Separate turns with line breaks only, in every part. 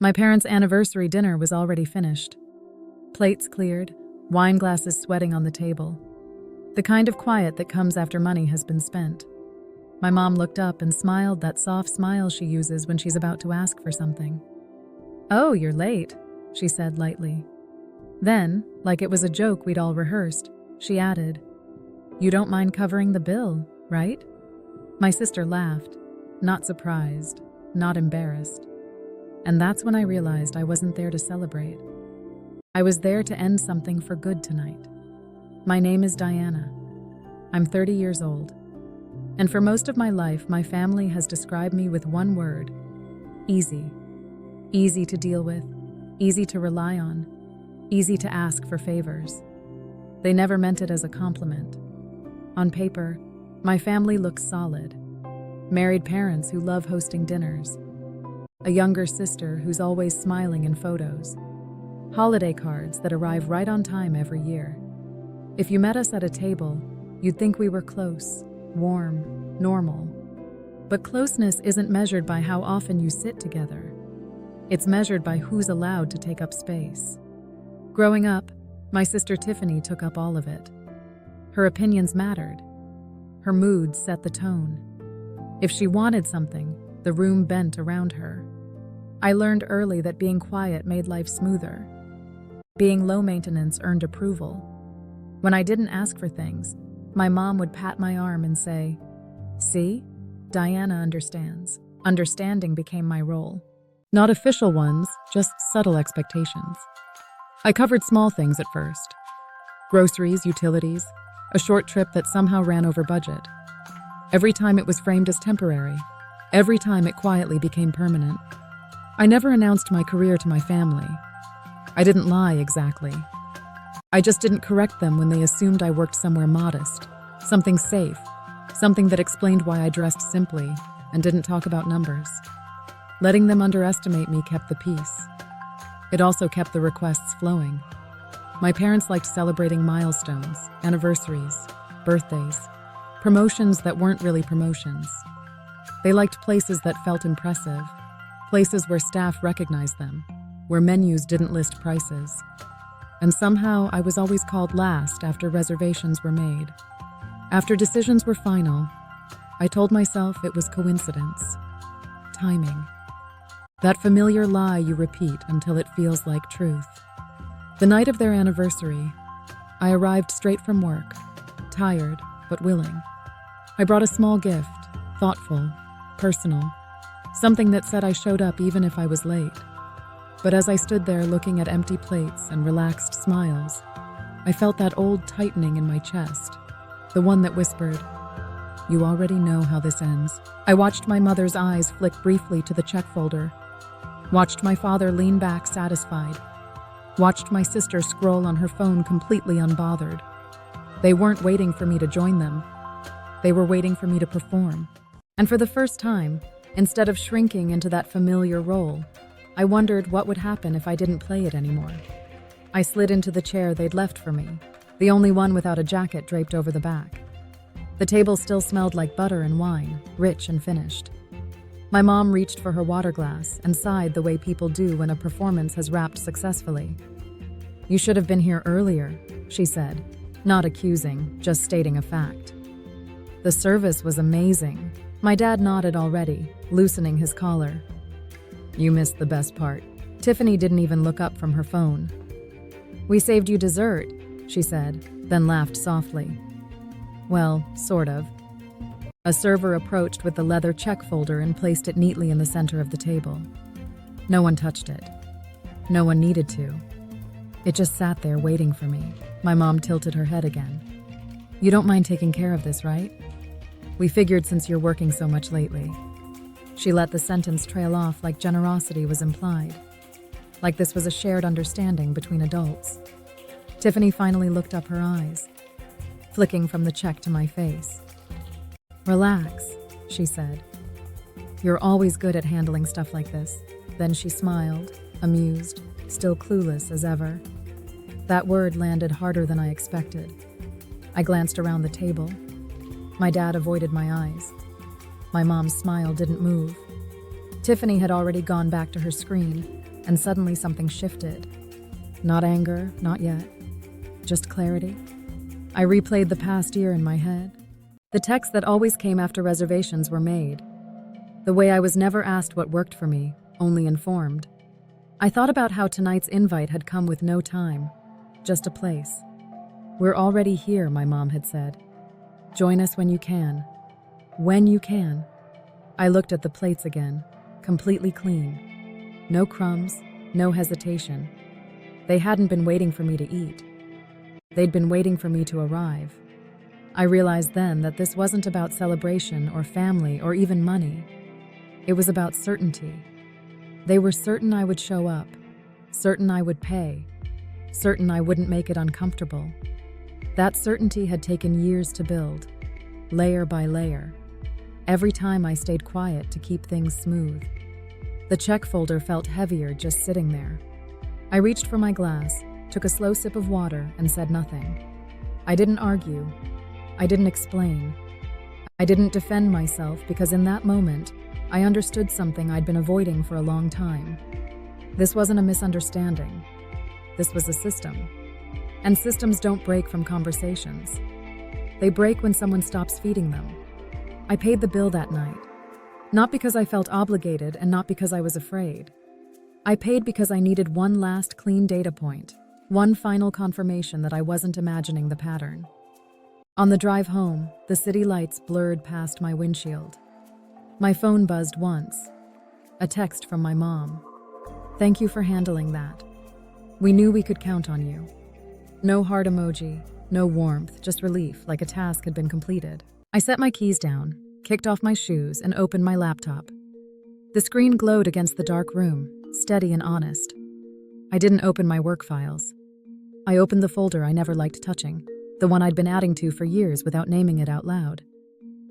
My parents' anniversary dinner was already finished. Plates cleared, wine glasses sweating on the table. The kind of quiet that comes after money has been spent. My mom looked up and smiled that soft smile she uses when she's about to ask for something. "Oh, you're late," she said lightly. Then, like it was a joke we'd all rehearsed, she added, "You don't mind covering the bill, right?" My sister laughed, not surprised, not embarrassed. And that's when I realized I wasn't there to celebrate. I was there to end something for good tonight. My name is Diana. I'm 30 years old. And for most of my life, my family has described me with one word: easy. Easy to deal with, easy to rely on, easy to ask for favors. They never meant it as a compliment. On paper, my family looks solid. Married parents who love hosting dinners. A younger sister who's always smiling in photos. Holiday cards that arrive right on time every year. If you met us at a table, you'd think we were close, warm, normal. But closeness isn't measured by how often you sit together. It's measured by who's allowed to take up space. Growing up, my sister Tiffany took up all of it. Her opinions mattered. Her moods set the tone. If she wanted something, the room bent around her. I learned early that being quiet made life smoother. Being low maintenance earned approval. When I didn't ask for things, my mom would pat my arm and say, "See? Diana understands." Understanding became my role. Not official ones, just subtle expectations. I covered small things at first. Groceries, utilities, a short trip that somehow ran over budget. Every time it was framed as temporary. Every time it quietly became permanent. I never announced my career to my family. I didn't lie exactly. I just didn't correct them when they assumed I worked somewhere modest, something safe, something that explained why I dressed simply and didn't talk about numbers. Letting them underestimate me kept the peace. It also kept the requests flowing. My parents liked celebrating milestones, anniversaries, birthdays, promotions that weren't really promotions. They liked places that felt impressive, places where staff recognized them, where menus didn't list prices. And somehow I was always called last after reservations were made. After decisions were final, I told myself it was coincidence, timing. That familiar lie you repeat until it feels like truth. The night of their anniversary, I arrived straight from work, tired but willing. I brought a small gift, thoughtful, personal, something that said I showed up even if I was late. But as I stood there looking at empty plates and relaxed smiles, I felt that old tightening in my chest, the one that whispered, "You already know how this ends." I watched my mother's eyes flick briefly to the check folder, watched my father lean back satisfied, watched my sister scroll on her phone completely unbothered. They weren't waiting for me to join them. They were waiting for me to perform. And for the first time, instead of shrinking into that familiar role, I wondered what would happen if I didn't play it anymore. I slid into the chair they'd left for me, the only one without a jacket draped over the back. The table still smelled like butter and wine, rich and finished. My mom reached for her water glass and sighed the way people do when a performance has wrapped successfully. "You should have been here earlier," she said, not accusing, just stating a fact. "The service was amazing." My dad nodded already, loosening his collar. "You missed the best part." Tiffany didn't even look up from her phone. "We saved you dessert," she said, then laughed softly. "Well, sort of." A server approached with the leather check folder and placed it neatly in the center of the table. No one touched it. No one needed to. It just sat there waiting for me. My mom tilted her head again. "You don't mind taking care of this, right? We figured since you're working so much lately." She let the sentence trail off like generosity was implied, like this was a shared understanding between adults. Tiffany finally looked up her eyes, flicking from the check to my face. "Relax," she said. "You're always good at handling stuff like this." Then she smiled, amused, still clueless as ever. That word landed harder than I expected. I glanced around the table. My dad avoided my eyes. My mom's smile didn't move. Tiffany had already gone back to her screen, and suddenly something shifted. Not anger, not yet. Just clarity. I replayed the past year in my head. The texts that always came after reservations were made. The way I was never asked what worked for me, only informed. I thought about how tonight's invite had come with no time, just a place. "We're already here," my mom had said. "Join us when you can." When you can. I looked at the plates again, completely clean. No crumbs, no hesitation. They hadn't been waiting for me to eat. They'd been waiting for me to arrive. I realized then that this wasn't about celebration or family or even money. It was about certainty. They were certain I would show up, certain I would pay, certain I wouldn't make it uncomfortable. That certainty had taken years to build, layer by layer. Every time I stayed quiet to keep things smooth. The check folder felt heavier just sitting there. I reached for my glass, took a slow sip of water, and said nothing. I didn't argue. I didn't explain. I didn't defend myself because in that moment, I understood something I'd been avoiding for a long time. This wasn't a misunderstanding. This was a system. And systems don't break from conversations. They break when someone stops feeding them. I paid the bill that night. Not because I felt obligated and not because I was afraid. I paid because I needed one last clean data point, one final confirmation that I wasn't imagining the pattern. On the drive home, the city lights blurred past my windshield. My phone buzzed once. A text from my mom. "Thank you for handling that. We knew we could count on you." No heart emoji, no warmth, just relief, like a task had been completed. I set my keys down, kicked off my shoes, and opened my laptop. The screen glowed against the dark room, steady and honest. I didn't open my work files. I opened the folder I never liked touching, the one I'd been adding to for years without naming it out loud.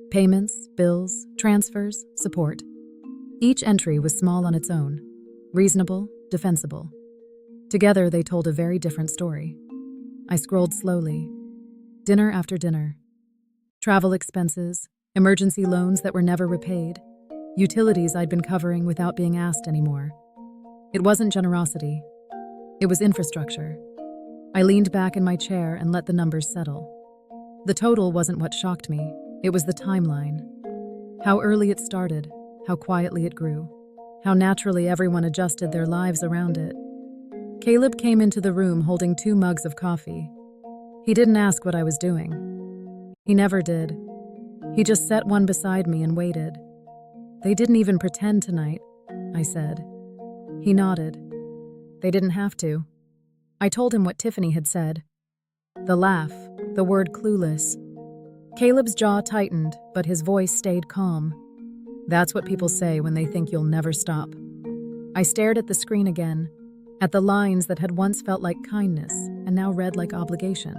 Payments, bills, transfers, support. Each entry was small on its own, reasonable, defensible. Together, they told a very different story. I scrolled slowly. Dinner after dinner. Travel expenses, emergency loans that were never repaid, utilities I'd been covering without being asked anymore. It wasn't generosity. It was infrastructure. I leaned back in my chair and let the numbers settle. The total wasn't what shocked me. It was the timeline. How early it started, how quietly it grew, how naturally everyone adjusted their lives around it. Caleb came into the room holding 2 mugs of coffee. He didn't ask what I was doing. He never did. He just set one beside me and waited. "They didn't even pretend tonight," I said. He nodded. "They didn't have to." I told him what Tiffany had said. The laugh, the word clueless. Caleb's jaw tightened, but his voice stayed calm. That's what people say when they think you'll never stop. I stared at the screen again, at the lines that had once felt like kindness and now read like obligation.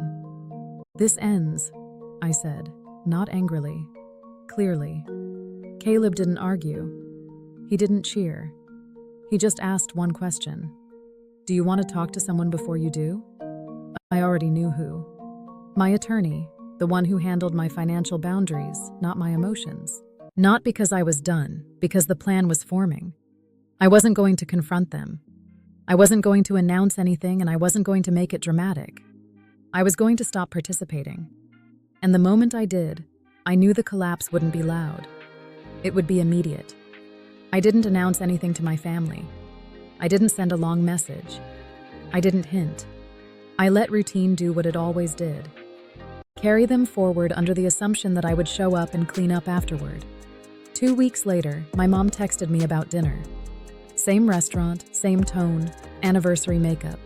"This ends," I said, not angrily, clearly. Caleb didn't argue. He didn't cheer. He just asked one question. "Do you want to talk to someone before you do?" I already knew who. My attorney, the one who handled my financial boundaries, not my emotions. Not because I was done, because the plan was forming. I wasn't going to confront them. I wasn't going to announce anything, and I wasn't going to make it dramatic. I was going to stop participating. And the moment I did, I knew the collapse wouldn't be loud. It would be immediate. I didn't announce anything to my family. I didn't send a long message. I didn't hint. I let routine do what it always did. Carry them forward under the assumption that I would show up and clean up afterward. 2 weeks later, my mom texted me about dinner. Same restaurant, same tone, anniversary makeup.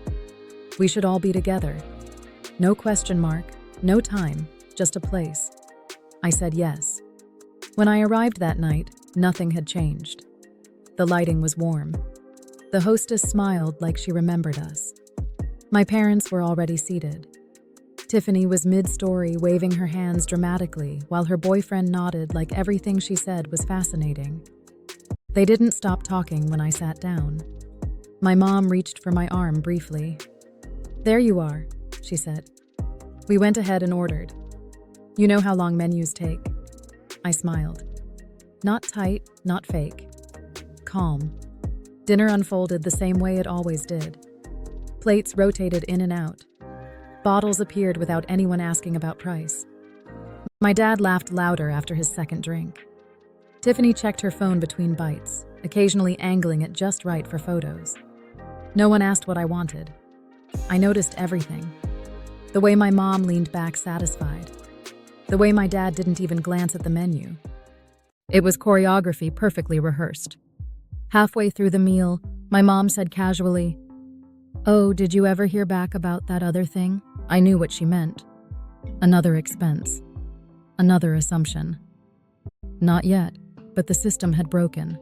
We should all be together. No question mark, no time, just a place. I said yes. When I arrived that night, nothing had changed. The lighting was warm. The hostess smiled like she remembered us. My parents were already seated. Tiffany was mid-story, waving her hands dramatically, while her boyfriend nodded like everything she said was fascinating. They didn't stop talking when I sat down. My mom reached for my arm briefly. "There you are," she said. We went ahead and ordered. "You know how long menus take?" I smiled. Not tight, not fake. Calm. Dinner unfolded the same way it always did. Plates rotated in and out. Bottles appeared without anyone asking about price. My dad laughed louder after his second drink. Tiffany checked her phone between bites, occasionally angling it just right for photos. No one asked what I wanted. I noticed everything. The way my mom leaned back satisfied. The way my dad didn't even glance at the menu. It was choreography perfectly rehearsed. Halfway through the meal, my mom said casually, "Oh, did you ever hear back about that other thing?" I knew what she meant. Another expense. Another assumption. Not yet, but the system had broken.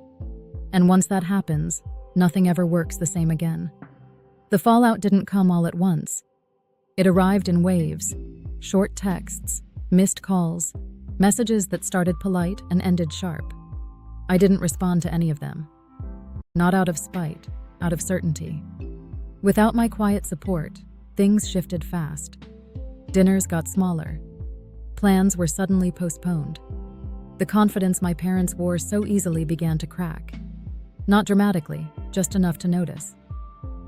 And once that happens, nothing ever works the same again. The fallout didn't come all at once. It arrived in waves, short texts, missed calls, messages that started polite and ended sharp. I didn't respond to any of them. Not out of spite, out of certainty. Without my quiet support, things shifted fast. Dinners got smaller. Plans were suddenly postponed. The confidence my parents wore so easily began to crack. Not dramatically, just enough to notice.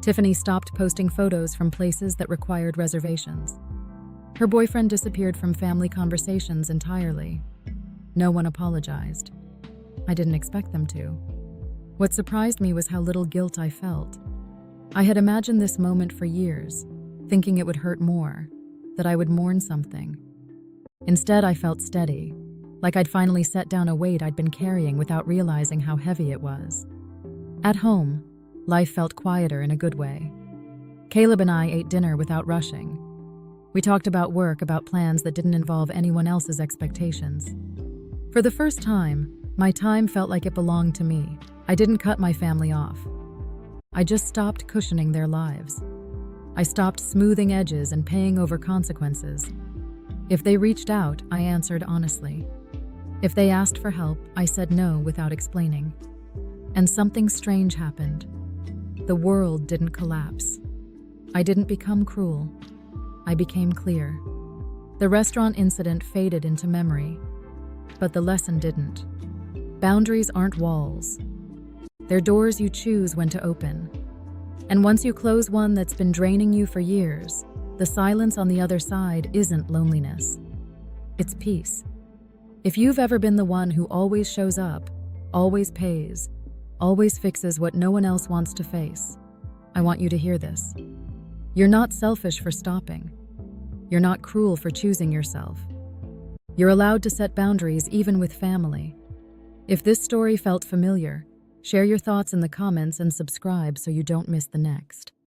Tiffany stopped posting photos from places that required reservations. Her boyfriend disappeared from family conversations entirely. No one apologized. I didn't expect them to. What surprised me was how little guilt I felt. I had imagined this moment for years, thinking it would hurt more, that I would mourn something. Instead, I felt steady, like I'd finally set down a weight I'd been carrying without realizing how heavy it was. At home, life felt quieter in a good way. Caleb and I ate dinner without rushing. We talked about work, about plans that didn't involve anyone else's expectations. For the first time, my time felt like it belonged to me. I didn't cut my family off. I just stopped cushioning their lives. I stopped smoothing edges and paying over consequences. If they reached out, I answered honestly. If they asked for help, I said no without explaining. And something strange happened. The world didn't collapse. I didn't become cruel. I became clear. The restaurant incident faded into memory, but the lesson didn't. Boundaries aren't walls. They're doors you choose when to open. And once you close one that's been draining you for years, the silence on the other side isn't loneliness. It's peace. If you've ever been the one who always shows up, always pays, always fixes what no one else wants to face, I want you to hear this. You're not selfish for stopping. You're not cruel for choosing yourself. You're allowed to set boundaries even with family. If this story felt familiar, share your thoughts in the comments and subscribe so you don't miss the next.